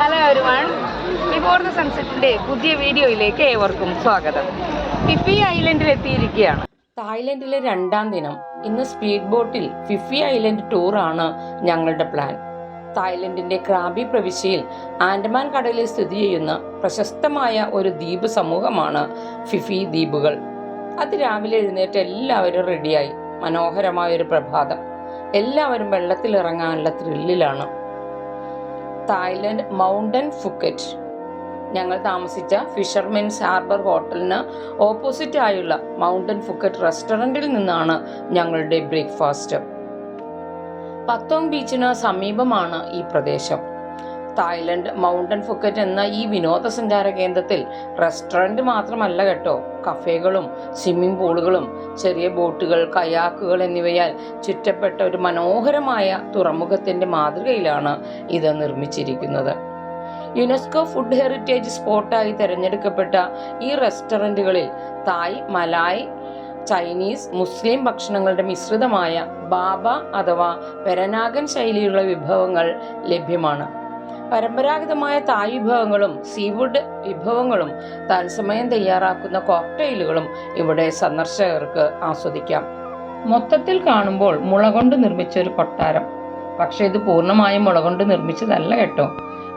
Hello everyone, before the സൺസെറ്റിൻ്റെ പുതിയ വീഡിയോയിലേക്ക് ഏവർക്കും സ്വാഗതം. ഫിഫി ഐലൻഡിൽ എത്തിയിരിക്കുകയാണ്. തായ്ലൻഡിലെ 2ാം ദിനം. ഇന്ന് സ്പീഡ് ബോട്ടിൽ ഫിഫി ഐലൻഡ് ടൂറാണ് ഞങ്ങളുടെ പ്ലാൻ. തായ്ലൻഡിന്റെ ക്രാബി പ്രവിശ്യയിൽ ആൻഡമാൻ കടലിൽ സ്ഥിതി ചെയ്യുന്ന പ്രശസ്തമായ ഒരു ദ്വീപ് സമൂഹമാണ് ഫിഫി ദ്വീപുകൾ. അതിരാവിലെ എഴുന്നേറ്റ് എല്ലാവരും റെഡിയായി. മനോഹരമായൊരു പ്രഭാതം. എല്ലാവരും വെള്ളത്തിൽ ഇറങ്ങാനുള്ള ത്രില്ലിലാണ്. Thailand mountain Phuket. ഞങ്ങൾ താമസിച്ച ഫിഷർമെൻസ് ഹാർബർ ഹോട്ടലിന് ഓപ്പോസിറ്റ് ആയുള്ള മൗണ്ടൻ ഫുക്കറ്റ് റെസ്റ്റോറൻറ്റിൽ നിന്നാണ് ഞങ്ങളുടെ ബ്രേക്ക്ഫാസ്റ്റ്. പത്തോങ് ബീച്ചിന് സമീപമാണ് ഈ പ്രദേശം. തായ്ലൻഡ് മൗണ്ടൻ ഫുക്കറ്റ് എന്ന ഈ വിനോദസഞ്ചാര കേന്ദ്രത്തിൽ റെസ്റ്റോറൻറ്റ് മാത്രമല്ല കേട്ടോ, കഫേകളും സ്വിമ്മിംഗ് പൂളുകളും ചെറിയ ബോട്ടുകൾ, കയാക്കുകൾ എന്നിവയാൽ ചുറ്റപ്പെട്ട ഒരു മനോഹരമായ തുറമുഖത്തിൻ്റെ മാതൃകയിലാണ് ഇത് നിർമ്മിച്ചിരിക്കുന്നത്. യുനെസ്കോ ഫുഡ് ഹെറിറ്റേജ് സ്പോട്ടായി തിരഞ്ഞെടുക്കപ്പെട്ട ഈ റെസ്റ്റോറൻറ്റുകളിൽ തായ്, മലായ്, ചൈനീസ്, മുസ്ലിം ഭക്ഷണങ്ങളുടെ മിശ്രിതമായ ബാബ അഥവാ പെരനാഗൻ ശൈലിയുള്ള വിഭവങ്ങൾ ലഭ്യമാണ്. പരമ്പരാഗതമായ തായ് വിഭവങ്ങളും സീഫുഡ് വിഭവങ്ങളും തത്സമയം തയ്യാറാക്കുന്ന കോക്ടെയിലുകളും ഇവിടെ സന്ദർശകർക്ക് ആസ്വദിക്കാം. മൊത്തത്തിൽ കാണുമ്പോൾ മുള കൊണ്ട് നിർമ്മിച്ച ഒരു കൊട്ടാരം. പക്ഷെ ഇത് പൂർണ്ണമായും മുള കൊണ്ട് നിർമ്മിച്ചതല്ല കേട്ടോ.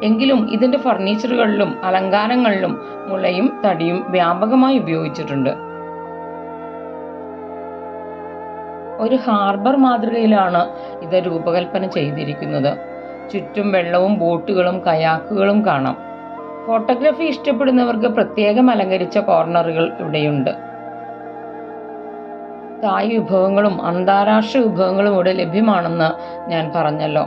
എങ്കിലും ഇതിന്റെ ഫർണിച്ചറുകളിലും അലങ്കാരങ്ങളിലും മുളയും തടിയും വ്യാപകമായി ഉപയോഗിച്ചിട്ടുണ്ട്. ഒരു ഹാർബർ മാതൃകയിലാണ് ഇത് രൂപകൽപ്പന ചെയ്തിരിക്കുന്നത്. ചുറ്റും വെള്ളവും ബോട്ടുകളും കയാക്കുകളും കാണാം. ഫോട്ടോഗ്രാഫി ഇഷ്ടപ്പെടുന്നവർക്ക് പ്രത്യേകം അലങ്കരിച്ച കോർണറുകൾ ഇവിടെയുണ്ട്. തായ് വിഭവങ്ങളും അന്താരാഷ്ട്ര വിഭവങ്ങളും ഇവിടെ ലഭ്യമാണെന്ന് ഞാൻ പറഞ്ഞല്ലോ.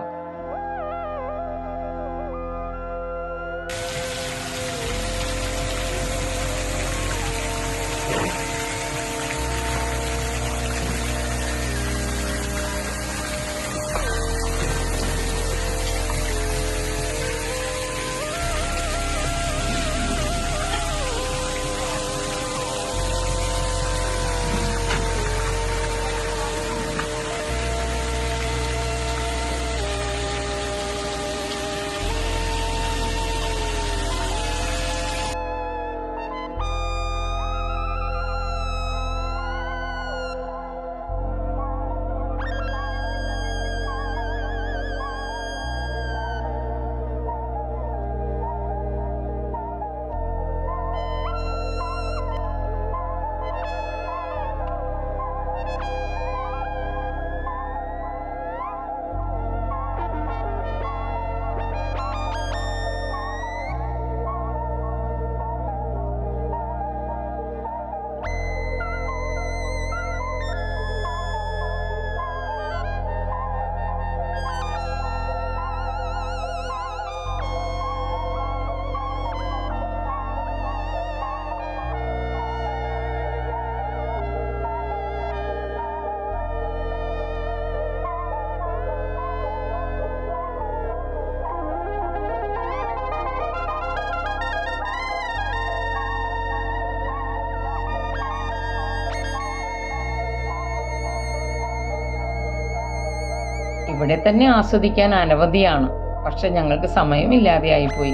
ഇവിടെ തന്നെ ആസ്വദിക്കാൻ അനവധിയാണ്. പക്ഷെ ഞങ്ങൾക്ക് സമയമില്ലാതെയായിപ്പോയി.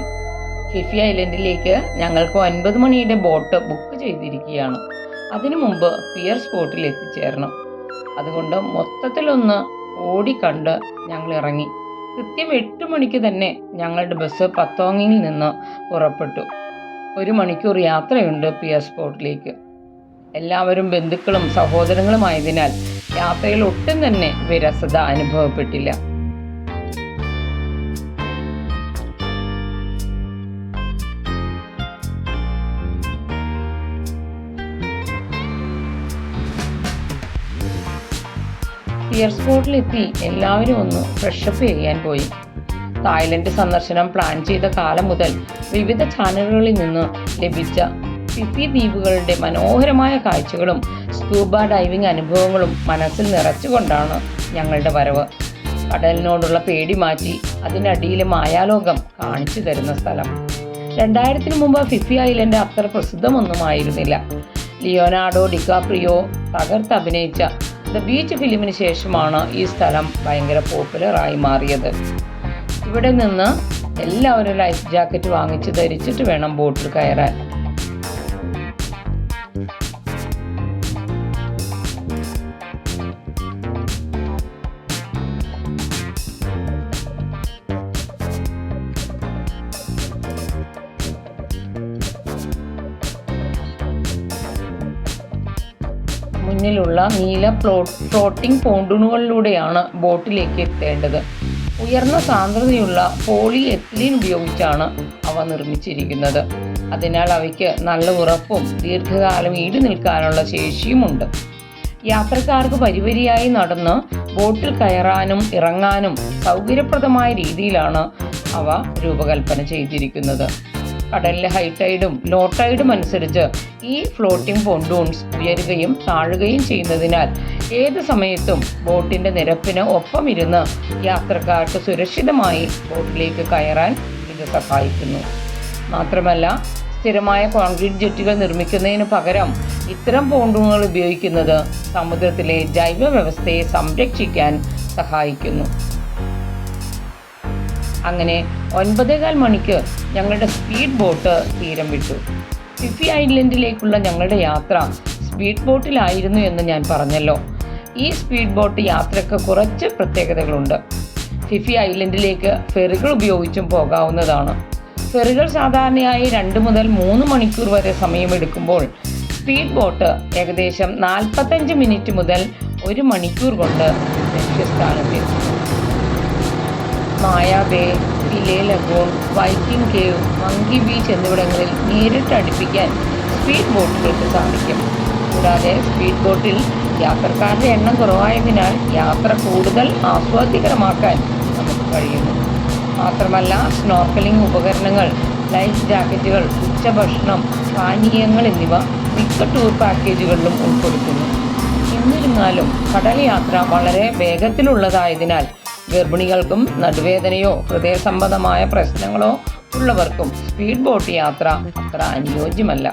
ഫിഫി ഐലൻഡിലേക്ക് ഞങ്ങൾക്ക് 9 മണിയുടെ ബോട്ട് ബുക്ക് ചെയ്തിരിക്കുകയാണ്. അതിനു മുമ്പ് പിയർ സ്പോട്ടിൽ എത്തിച്ചേരണം. അതുകൊണ്ട് മൊത്തത്തിലൊന്ന് ഓടിക്കണ്ട് ഞങ്ങൾ ഇറങ്ങി. കൃത്യം 8 മണിക്ക് തന്നെ ഞങ്ങളുടെ ബസ് പത്തോങ്ങിൽ നിന്ന് പുറപ്പെട്ടു. 1 മണിക്കൂർ യാത്രയുണ്ട് പിയർ സ്പോട്ടിലേക്ക്. എല്ലാവരും ബന്ധുക്കളും സഹോദരങ്ങളുമായതിനാൽ യാത്രയിൽ ഒട്ടും തന്നെ വിരസത അനുഭവപ്പെട്ടില്ല. പിയർ സ്പോട്ടിലെത്തി എല്ലാവരും ഒന്ന് ഫ്രഷപ്പ് ചെയ്യാൻ പോയി. തായ്ലൻഡ് സന്ദർശനം പ്ലാൻ ചെയ്ത കാലം മുതൽ വിവിധ ചാനലുകളിൽ നിന്ന് ലഭിച്ച ഫിഫി ദ്വീപുകളുടെ മനോഹരമായ കാഴ്ചകളും സ്കൂബ ഡൈവിംഗ് അനുഭവങ്ങളും മനസ്സിൽ നിറച്ചുകൊണ്ടാണ് ഞങ്ങളുടെ വരവ്. കടലിനോടുള്ള പേടി മാറ്റി അതിനടിയിലെ മായാലോകം കാണിച്ചു തരുന്ന സ്ഥലം. 2000 മുമ്പ് ഫിഫി ഐലൻഡ് അത്ര പ്രസിദ്ധമൊന്നുമായിരുന്നില്ല. ലിയോനാർഡോ ഡികാപ്രിയോ തകർത്ത് അഭിനയിച്ച ദ ബീച്ച് ഫിലിമിന് ശേഷമാണ് ഈ സ്ഥലം ഭയങ്കര പോപ്പുലറായി മാറിയത്. ഇവിടെ നിന്ന് എല്ലാവരും ലൈഫ് ജാക്കറ്റ് വാങ്ങിച്ച് ധരിച്ചിട്ട് വേണം ബോട്ടിൽ കയറാൻ. മുന്നിലുള്ള നീല ഫ്ലോട്ടിംഗ് പോണ്ടൂണുകളിലൂടെയാണ് ബോട്ടിലേക്ക് എത്തേണ്ടത്. ഉയർന്ന സാന്ദ്രതയുള്ള പോളി എത്തിലീൻ ഉപയോഗിച്ചാണ് അവ നിർമ്മിച്ചിരിക്കുന്നത്. അതിനാൽ അവയ്ക്ക് നല്ല ഉറപ്പും ദീർഘകാലം ഈട് നിൽക്കാനുള്ള ശേഷിയുമുണ്ട്. യാത്രക്കാർക്ക് വരിവരിയായി നടന്ന് ബോട്ടിൽ കയറാനും ഇറങ്ങാനും സൗകര്യപ്രദമായ രീതിയിലാണ് അവ രൂപകൽപ്പന ചെയ്തിരിക്കുന്നത്. കടലിലെ ഹൈ ടൈഡും ലോ ടൈഡും അനുസരിച്ച് ഈ ഫ്ലോട്ടിംഗ് പോണ്ടൂൺസ് ഉയരുകയും താഴുകയും ചെയ്യുന്നതിനാൽ ഏത് സമയത്തും ബോട്ടിൻ്റെ നിരപ്പിന് ഒപ്പം ഇരുന്ന് യാത്രക്കാർക്ക് സുരക്ഷിതമായി ബോട്ടിലേക്ക് കയറാൻ ഇത് സഹായിക്കുന്നു. മാത്രമല്ല, സ്ഥിരമായ കോൺക്രീറ്റ് ജെറ്റുകൾ നിർമ്മിക്കുന്നതിന് പകരം ഇത്തരം പോണ്ടൂണുകൾ ഉപയോഗിക്കുന്നത് സമുദ്രത്തിലെ ജൈവ വ്യവസ്ഥയെ സംരക്ഷിക്കാൻ സഹായിക്കുന്നു. അങ്ങനെ 9:15 മണിക്ക് ഞങ്ങളുടെ സ്പീഡ് ബോട്ട് തീരം വിട്ടു. ഫിഫി ഐലൻഡിലേക്കുള്ള ഞങ്ങളുടെ യാത്ര സ്പീഡ് ബോട്ടിലായിരുന്നു എന്ന് ഞാൻ പറഞ്ഞല്ലോ. ഈ സ്പീഡ് ബോട്ട് യാത്രയ്ക്ക് കുറച്ച് പ്രത്യേകതകളുണ്ട്. ഫിഫി ഐലൻഡിലേക്ക് ഫെറികൾ ഉപയോഗിച്ചും പോകാവുന്നതാണ്. ഫെറികൾ സാധാരണയായി 2 മുതൽ 3 മണിക്കൂർ വരെ സമയമെടുക്കുമ്പോൾ സ്പീഡ് ബോട്ട് ഏകദേശം 45 മിനിറ്റ് മുതൽ 1 മണിക്കൂർ കൊണ്ട് ലക്ഷ്യസ്ഥാനത്തെത്തും. Maya Bay, Pileh Lagoon, Viking Cave, Monkey Beach എന്നിവിടങ്ങളിൽ നേരിട്ട് അടുപ്പിക്കാൻ സ്പീഡ് ബോട്ടുകൾക്ക് സാധിക്കും. കൂടാതെ സ്പീഡ് ബോട്ടിൽ യാത്രക്കാരുടെ എണ്ണം കുറവായതിനാൽ യാത്ര കൂടുതൽ ആസ്വാദ്യകരമാക്കാൻ നമുക്ക് കഴിയുന്നു. മാത്രമല്ല, സ്നോർക്കലിംഗ് ഉപകരണങ്ങൾ, ലൈഫ് ജാക്കറ്റുകൾ, ഉച്ചഭക്ഷണം, പാനീയങ്ങൾ എന്നിവ മിക്ക ടൂർ പാക്കേജുകളിലും ഉൾപ്പെടുത്തുന്നു. എന്നിരുന്നാലും കടൽ യാത്ര വളരെ വേഗത്തിലുള്ളതായതിനാൽ ഗർഭിണികൾക്കും നടുവേദനയോ ഹൃദയ സംബന്ധമായ പ്രശ്നങ്ങളോ ഉള്ളവർക്കും സ്പീഡ് ബോട്ട് യാത്ര അത്ര അനുയോജ്യമല്ല.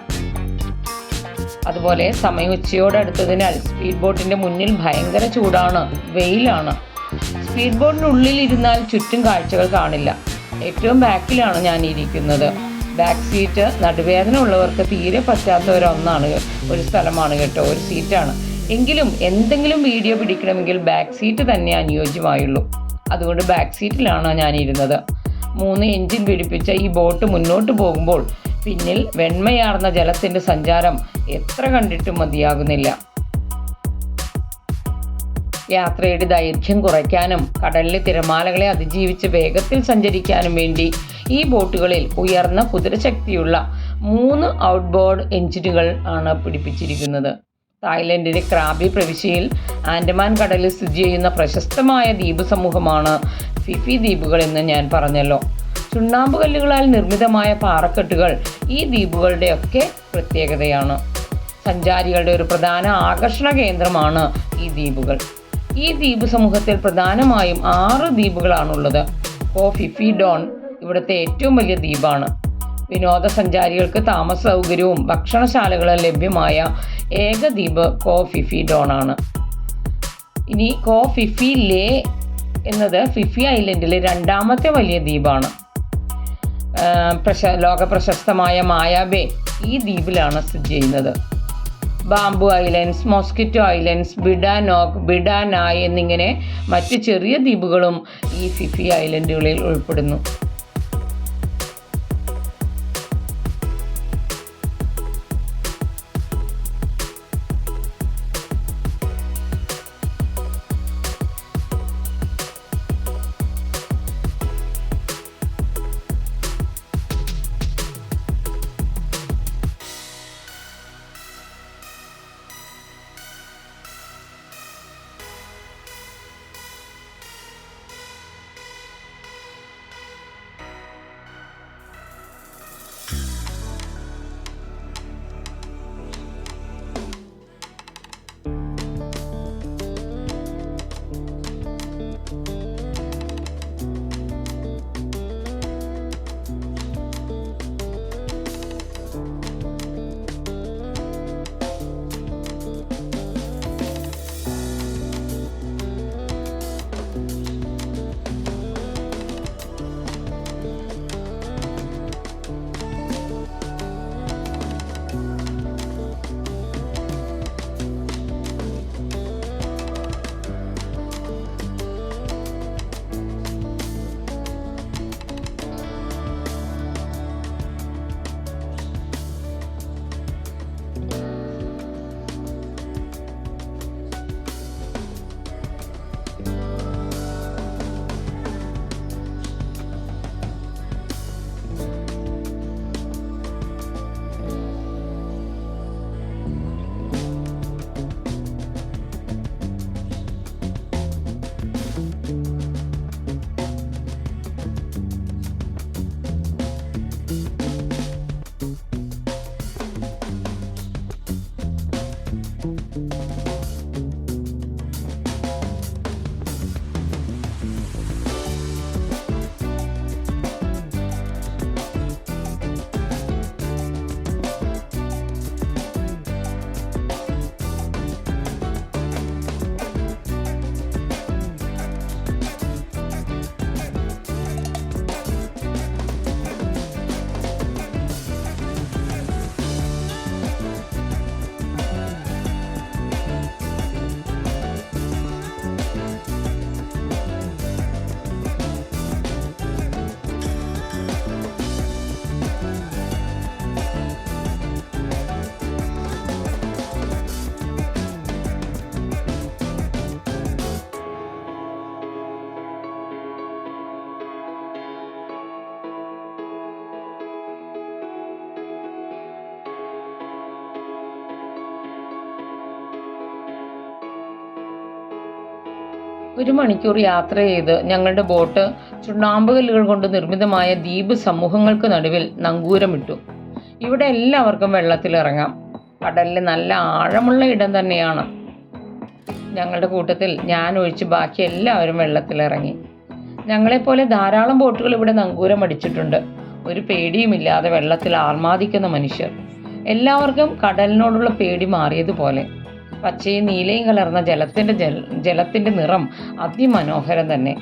അതുപോലെ സമയം ഉച്ചയോടടുത്തതിനാൽ സ്പീഡ് ബോട്ടിൻ്റെ മുന്നിൽ ഭയങ്കര ചൂടാണ്, വെയിലാണ്. സ്പീഡ് ബോട്ടിനുള്ളിൽ ഇരുന്നാൽ ചുറ്റും കാഴ്ചകൾ കാണില്ല. ഏറ്റവും ബാക്കിലാണ് ഞാൻ ഇരിക്കുന്നത്. ബാക്ക് സീറ്റ് നടുവേദന ഉള്ളവർക്ക് തീരെ പറ്റാത്ത ഒരു സ്ഥലമാണ് കേട്ടോ, ഒരു സീറ്റാണ്. എങ്കിലും എന്തെങ്കിലും വീഡിയോ പിടിക്കണമെങ്കിൽ ബാക്ക് സീറ്റ് തന്നെ അനുയോജ്യമായുള്ളൂ. അതുകൊണ്ട് ബാക്ക് സീറ്റിലാണ് ഞാനിരുന്നത്. 3 എഞ്ചിൻ പിടിപ്പിച്ച ഈ ബോട്ട് മുന്നോട്ട് പോകുമ്പോൾ പിന്നിൽ വെണ്മയാർന്ന ജലത്തിൻ്റെ സഞ്ചാരം എത്ര കണ്ടിട്ടും മതിയാകുന്നില്ല. യാത്രയുടെ ദൈർഘ്യം കുറയ്ക്കാനും കടലിലെ തിരമാലകളെ അതിജീവിച്ച് വേഗത്തിൽ സഞ്ചരിക്കാനും വേണ്ടി ഈ ബോട്ടുകളിൽ ഉയർന്ന കുതിരശക്തിയുള്ള 3 ഔട്ട്ബോർഡ് എഞ്ചിനുകൾ ആണ് പിടിപ്പിച്ചിരിക്കുന്നത്. തായ്ലൻഡിലെ ക്രാബി പ്രവിശ്യയിൽ ആൻഡമാൻ കടലിൽ സ്ഥിതി ചെയ്യുന്ന പ്രശസ്തമായ ദ്വീപ് സമൂഹമാണ് ഫിഫി ദ്വീപുകൾ എന്ന് ഞാൻ പറഞ്ഞല്ലോ. ചുണ്ണാമ്പുകല്ലുകളാൽ നിർമ്മിതമായ പാറക്കെട്ടുകൾ ഈ ദ്വീപുകളുടെയൊക്കെ പ്രത്യേകതയാണ്. സഞ്ചാരികളുടെ ഒരു പ്രധാന ആകർഷണ കേന്ദ്രമാണ് ഈ ദ്വീപുകൾ. ഈ ദ്വീപ് സമൂഹത്തിൽ പ്രധാനമായും 6 ദ്വീപുകളാണുള്ളത്. കോ ഫിഫി ഡോൺ ഇവിടുത്തെ ഏറ്റവും വലിയ ദ്വീപാണ്. വിനോദസഞ്ചാരികൾക്ക് താമസ സൗകര്യവും ഭക്ഷണശാലകളും ലഭ്യമായ ഏക ദ്വീപ് കോ ഫിഫി ഡോൺ ആണ്. ഇനി കോ ഫിഫി ലേ എന്നത് ഫിഫി ഐലൻഡിലെ 2ാമത്തെ വലിയ ദ്വീപാണ്. ലോക പ്രശസ്തമായ മായ ബേ ഈ ദ്വീപിലാണ് സ്ഥിതി ചെയ്യുന്നത്. ബാംബു ഐലൻഡ്സ്, മോസ്കിറ്റോ ഐലൻഡ്സ്, ബിഡാനോക്ക്, ബിഡാനായ് എന്നിങ്ങനെ മറ്റ് ചെറിയ ദ്വീപുകളും ഈ ഫിഫി ഐലൻഡുകളിൽ ഉൾപ്പെടുന്നു. 1 മണിക്കൂർ യാത്ര ചെയ്ത് ഞങ്ങളുടെ ബോട്ട് ചുണ്ണാമ്പുകല്ലുകൾ കൊണ്ട് നിർമ്മിതമായ ദ്വീപ് സമൂഹങ്ങൾക്ക് നടുവിൽ നങ്കൂരമിട്ടു. ഇവിടെ എല്ലാവർക്കും വെള്ളത്തിലിറങ്ങാം. കടലിൽ നല്ല ആഴമുള്ള ഇടം തന്നെയാണ്. ഞങ്ങളുടെ കൂട്ടത്തിൽ ഞാൻ ഒഴിച്ച് ബാക്കി എല്ലാവരും വെള്ളത്തിലിറങ്ങി. ഞങ്ങളെപ്പോലെ ധാരാളം ബോട്ടുകൾ ഇവിടെ നങ്കൂരം അടിച്ചിട്ടുണ്ട്. ഒരു പേടിയുമില്ലാതെ വെള്ളത്തിൽ ആർമാദിക്കുന്ന മനുഷ്യർ. എല്ലാവർക്കും കടലിനോടുള്ള പേടി മാറിയതുപോലെ. പച്ചയും നീലയും കലർന്ന ജലത്തിന്റെ നിറം അതിമനോഹരം തന്നെ.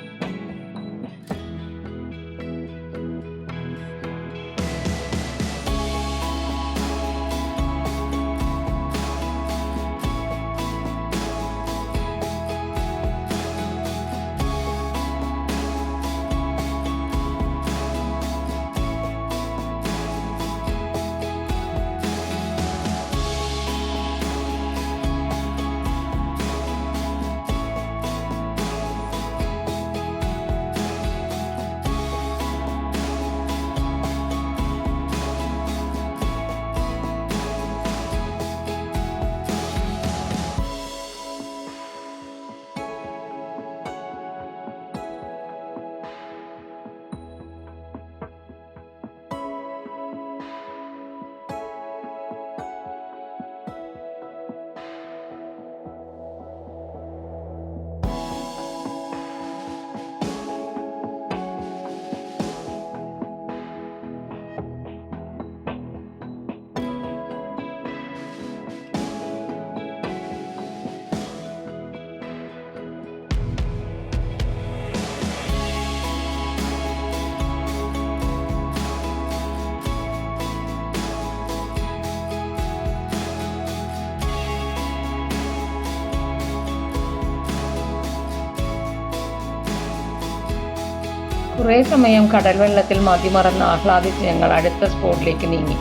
കുറേ സമയം കടൽ വെള്ളത്തിൽ മതിമറന്ന് ആഹ്ലാദിച്ച് ഞങ്ങൾ അടുത്ത സ്പോട്ടിലേക്ക് നീങ്ങി.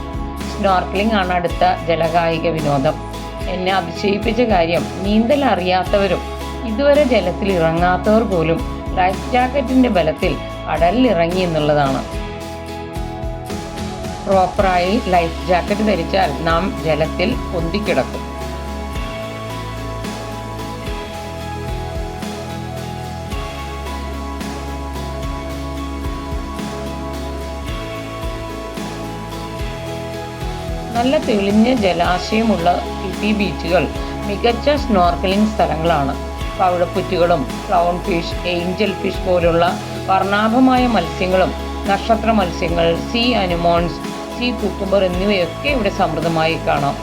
സ്നോർക്കലിംഗ് ആണ് അടുത്ത ജലകായിക വിനോദം. എന്നെ അതിശയിപ്പിച്ച കാര്യം, നീന്തൽ അറിയാത്തവരും ഇതുവരെ ജലത്തിൽ ഇറങ്ങാത്തവർ പോലും ലൈഫ് ജാക്കറ്റിന്റെ ബലത്തിൽ കടലിൽ ഇറങ്ങി എന്നുള്ളതാണ്. പ്രോപ്പറായി ലൈഫ് ജാക്കറ്റ് ധരിച്ചാൽ നാം ജലത്തിൽ പൊന്തിക്കിടക്കും. നല്ല തെളിഞ്ഞ ജലാശയമുള്ള ഫിഫി ബീച്ചുകൾ മികച്ച സ്നോർക്കലിംഗ് സ്ഥലങ്ങളാണ്. പവിഴപ്പുറ്റുകളും ക്ലൗൺ ഫിഷ്, ഏഞ്ചൽ ഫിഷ് പോലുള്ള വർണ്ണാഭമായ മത്സ്യങ്ങളും നക്ഷത്ര മത്സ്യങ്ങൾ, സീ അനിമോൺസ്, സീ കുക്കുംബർ എന്നിവയൊക്കെ ഇവിടെ സമൃദ്ധമായി കാണാം.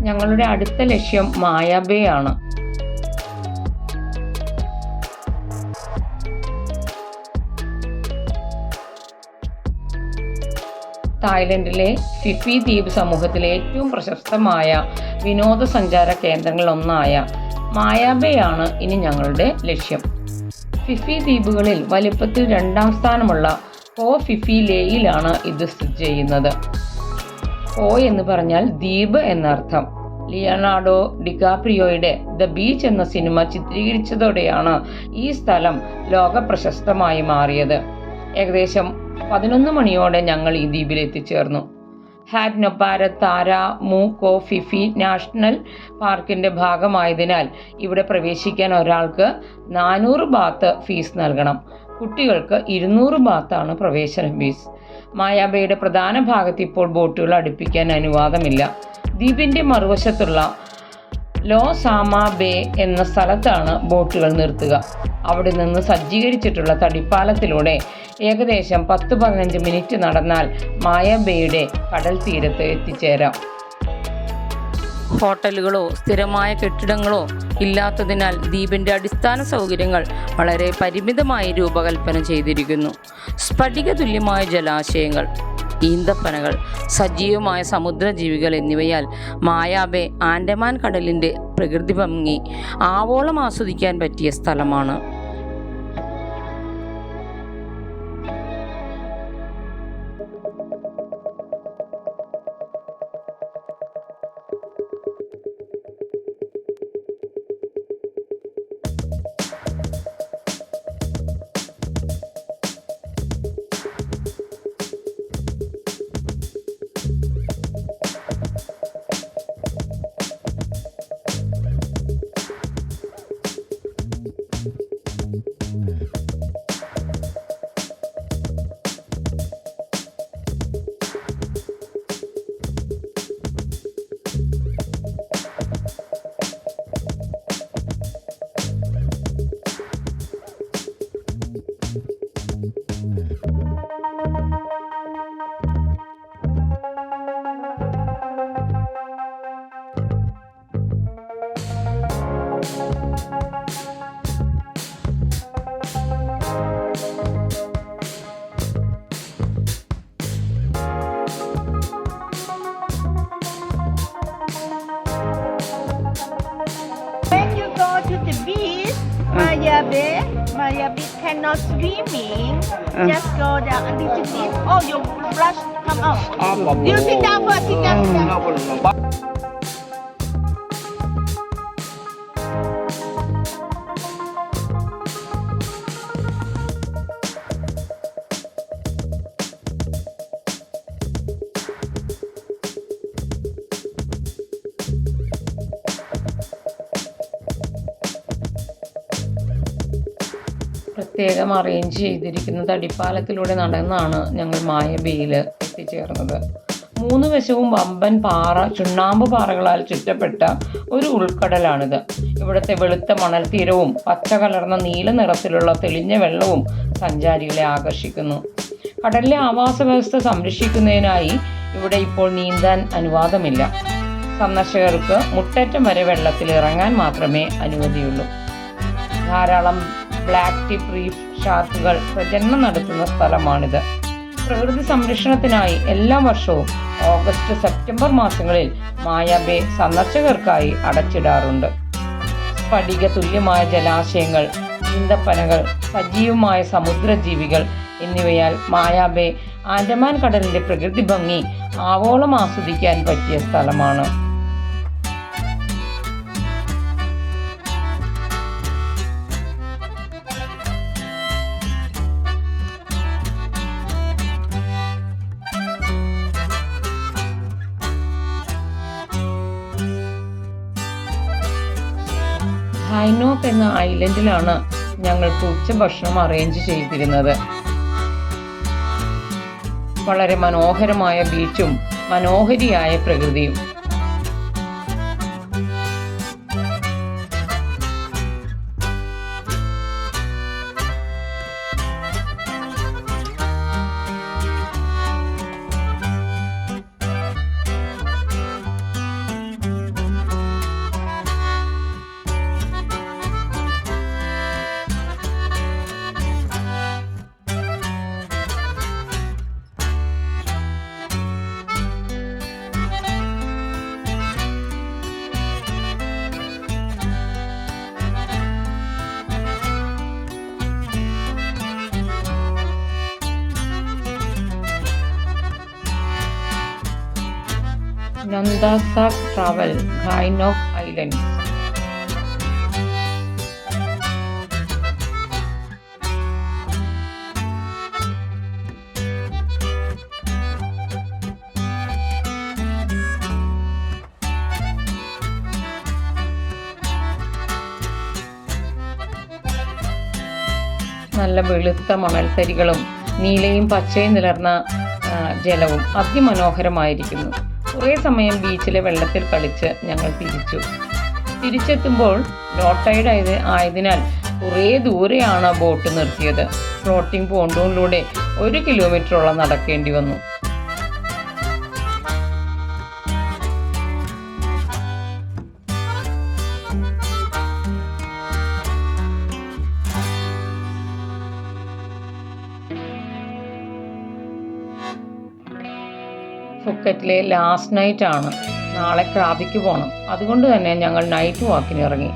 ഞങ്ങളുടെ അടുത്ത ലക്ഷ്യം മായാ ബേ ആണ്. തായ്ലൻഡിലെ ഫിഫി ദ്വീപ് സമൂഹത്തിലെ ഏറ്റവും പ്രശസ്തമായ വിനോദസഞ്ചാര കേന്ദ്രങ്ങളിലൊന്നായ മായാ ബേ ആണ് ഇനി ഞങ്ങളുടെ ലക്ഷ്യം. ഫിഫി ദ്വീപുകളിൽ വലിപ്പത്തിൽ 2ാം സ്ഥാനമുള്ള കോ ഫിഫി ലേയിലാണ് ഇത് സ്ഥിതി ചെയ്യുന്നത്. കോ എന്ന് പറഞ്ഞാൽ ദ്വീപ് എന്നർത്ഥം. ലിയനാർഡോ ഡികാപ്രിയോയുടെ ദ ബീച്ച് എന്ന സിനിമ ചിത്രീകരിച്ചതോടെയാണ് ഈ സ്ഥലം ലോക പ്രശസ്തമായി മാറിയത്. ഏകദേശം 11 മണിയോടെ ഞങ്ങൾ ഈ ദ്വീപിൽ എത്തിച്ചേർന്നു. ഹാറ്റ് നൊപാരത് താര മൂ കോ ഫിഫി നാഷണൽ പാർക്കിൻ്റെ ഭാഗമായതിനാൽ ഇവിടെ പ്രവേശിക്കാൻ ഒരാൾക്ക് 400 ബാത്ത് ഫീസ് നൽകണം. കുട്ടികൾക്ക് 200 ബാത്താണ് പ്രവേശന ഫീസ്. മായാ ബേയുടെ പ്രധാന ഭാഗത്ത് ഇപ്പോൾ ബോട്ടുകൾ അടുപ്പിക്കാൻ അനുവാദമില്ല. ദ്വീപിൻ്റെ മറുവശത്തുള്ള ലോ സാമ ബേ എന്ന സ്ഥലത്താണ് ബോട്ടുകൾ നിർത്തുക. അവിടെ നിന്ന് സജ്ജീകരിച്ചിട്ടുള്ള തടിപ്പാലത്തിലൂടെ ഏകദേശം 10-15 മിനിറ്റ് നടന്നാൽ മായാ ബേയുടെ കടൽ തീരത്ത് എത്തിച്ചേരാം. ഹോട്ടലുകളോ സ്ഥിരമായ കെട്ടിടങ്ങളോ ഇല്ലാത്തതിനാൽ ദ്വീപിൻ്റെ അടിസ്ഥാന സൗകര്യങ്ങൾ വളരെ പരിമിതമായി രൂപകൽപ്പന ചെയ്തിരിക്കുന്നു. സ്ഫടിക തുല്യമായ ജലാശയങ്ങൾ, ഈന്തപ്പനകൾ, സജീവമായ സമുദ്രജീവികൾ എന്നിവയാൽ മായാ ബേ ആൻഡമാൻ കടലിൻ്റെ പ്രകൃതി ഭംഗി ആവോളം ആസ്വദിക്കാൻ പറ്റിയ സ്ഥലമാണ്. Maya Beach cannot swimming. Just go down a little bit. Oh, your brush come out. You sit down first. Sit down. Sit down. പ്രത്യേകം അറേഞ്ച് ചെയ്തിരിക്കുന്ന തടിപ്പാലത്തിലൂടെ നടന്നാണ് ഞങ്ങൾ മായാ ബേയിൽ എത്തിച്ചേർന്നത്. 3 വശവും വമ്പൻ ചുണ്ണാമ്പ് പാറകളാൽ ചുറ്റപ്പെട്ട ഒരു ഉൾക്കടലാണിത്. ഇവിടുത്തെ വെളുത്ത മണൽ തീരവും പച്ച കലർന്ന നീല നിറത്തിലുള്ള തെളിഞ്ഞ വെള്ളവും സഞ്ചാരികളെ ആകർഷിക്കുന്നു. കടലിലെ ആവാസ വ്യവസ്ഥ സംരക്ഷിക്കുന്നതിനായി ഇവിടെ ഇപ്പോൾ നീന്താൻ അനുവാദമില്ല. സന്ദർശകർക്ക് മുട്ടറ്റം വരെ വെള്ളത്തിൽ ഇറങ്ങാൻ മാത്രമേ അനുമതിയുള്ളൂ. ധാരാളം ബ്ലാക്ക് ടിപ്പ് റീഫ് ഷാർക്കുകൾ പ്രജനനം നടത്തുന്ന സ്ഥലമാണിത്. പ്രകൃതി സംരക്ഷണത്തിനായി എല്ലാ വർഷവും ഓഗസ്റ്റ് സെപ്റ്റംബർ മാസങ്ങളിൽ മായാ ബേ സന്ദർശകർക്കായി അടച്ചിടാറുണ്ട്. സ്ഫടിക തുല്യമായ ജലാശയങ്ങൾ, ഈന്തപ്പനകൾ, സജീവമായ സമുദ്രജീവികൾ എന്നിവയാൽ മായാ ബേ ആൻഡമാൻ കടലിന്റെ പ്രകൃതി ഭംഗി ആവോളം ആസ്വദിക്കാൻ പറ്റിയ സ്ഥലമാണ്. ഹൈനോക്ക് എന്ന ഐലൻഡിലാണ് ഞങ്ങൾക്ക് ഉച്ചഭക്ഷണം അറേഞ്ച് ചെയ്തിരുന്നത്. വളരെ മനോഹരമായ ബീച്ചും മനോഹരിയായ പ്രകൃതിയും. നന്ദാസാക് ട്രാവൽ ഗൈനോക് ഐലൻഡ്. നല്ല വെളുത്ത മണൽത്തരികളും നീലയും പച്ചയും നിലർന്ന ജലവും അതിമനോഹരമായിരിക്കുന്നു. കുറേ സമയം ബീച്ചിലെ വെള്ളത്തിൽ കളിച്ച് ഞങ്ങൾ തിരിച്ചെത്തുമ്പോൾ ലോ ടൈഡ് ആയതിനാൽ കുറേ ദൂരെയാണ് ബോട്ട് നിർത്തിയത്. ഫ്ലോട്ടിംഗ് പോണ്ടൂണിലൂടെ 1 കിലോമീറ്ററോളം നടക്കേണ്ടി വന്നു. ഫുക്കറ്റിലെ ലാസ്റ്റ് നൈറ്റ് ആണ്. നാളെ ക്രാബിക്ക് പോകണം. അതുകൊണ്ട് തന്നെ ഞങ്ങൾ നൈറ്റ് വാക്കിന് ഇറങ്ങി.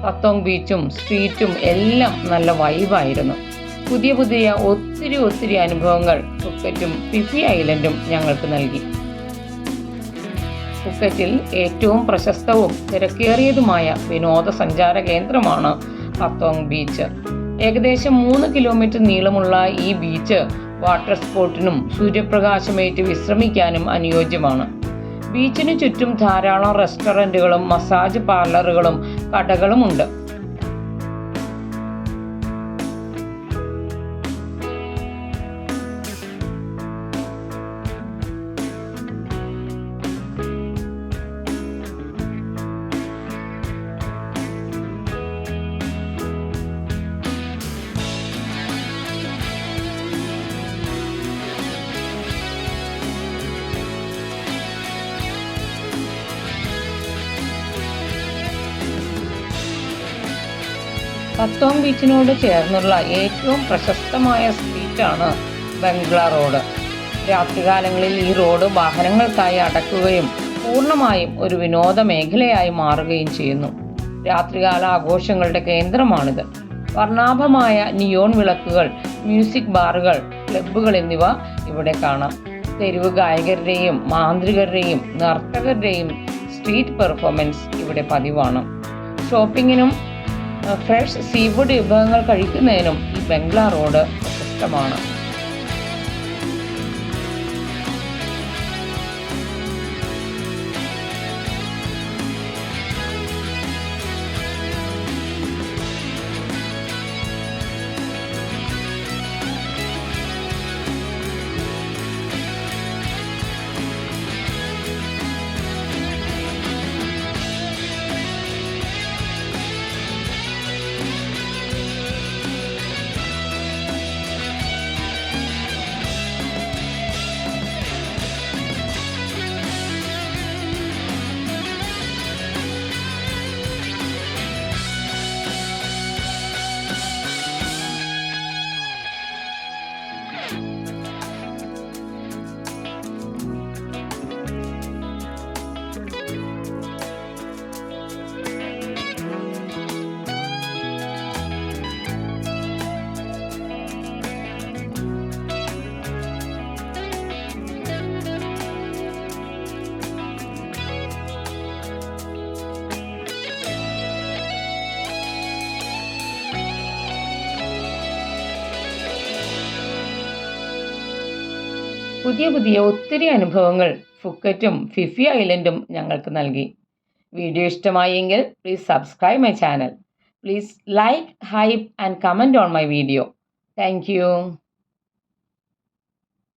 പത്തോങ് ബീച്ചും സ്ട്രീറ്റും എല്ലാം നല്ല വൈബായിരുന്നു. പുതിയ ഒത്തിരി അനുഭവങ്ങൾ ഫുക്കറ്റും ഫിഫി ഐലൻഡും ഞങ്ങൾക്ക് നൽകി. ഫുക്കറ്റിൽ ഏറ്റവും പ്രശസ്തവും തിരക്കേറിയതുമായ വിനോദസഞ്ചാര കേന്ദ്രമാണ് പത്തോങ് ബീച്ച്. ഏകദേശം 3 കിലോമീറ്റർ നീളമുള്ള ഈ ബീച്ച് വാട്ടർ സ്പോർട്ടിനും സൂര്യപ്രകാശമേറ്റ് വിശ്രമിക്കാനും അനുയോജ്യമാണ്. ബീച്ചിനു ചുറ്റും ധാരാളം റെസ്റ്റോറൻറ്റുകളും മസാജ് പാർലറുകളും കടകളും ഉണ്ട്. പത്തോങ് ബീച്ചിനോട് ചേർന്നുള്ള ഏറ്റവും പ്രശസ്തമായ സ്ട്രീറ്റാണ് ബംഗ്ല റോഡ്. രാത്രികാലങ്ങളിൽ ഈ റോഡ് വാഹനങ്ങൾക്കായി അടക്കുകയും പൂർണ്ണമായും ഒരു വിനോദ മേഖലയായി മാറുകയും ചെയ്യുന്നു. രാത്രികാല ആഘോഷങ്ങളുടെ കേന്ദ്രമാണിത്. വർണ്ണാഭമായ നിയോൺ വിളക്കുകൾ, മ്യൂസിക് ബാറുകൾ, ക്ലബ്ബുകൾ എന്നിവ ഇവിടെ കാണാം. തെരുവ് ഗായകരുടെയും മാന്ത്രികരുടെയും നർത്തകരുടെയും സ്ട്രീറ്റ് പെർഫോമൻസ് ഇവിടെ പതിവാണ്. ഷോപ്പിങ്ങിനും ഫ്രഷ് സീഫുഡ് വിഭവങ്ങൾ കഴിക്കുന്നതിനും ഈ ബംഗ്ല റോഡ് പ്രശസ്തമാണ്. പുതിയ ഒത്തിരി അനുഭവങ്ങൾ ഫുക്കറ്റും ഫിഫി ഐലൻഡും ഞങ്ങൾക്ക് നൽകി. വീഡിയോ ഇഷ്ടമായെങ്കിൽ please subscribe my channel. Please like, hype and comment on my video. Thank you.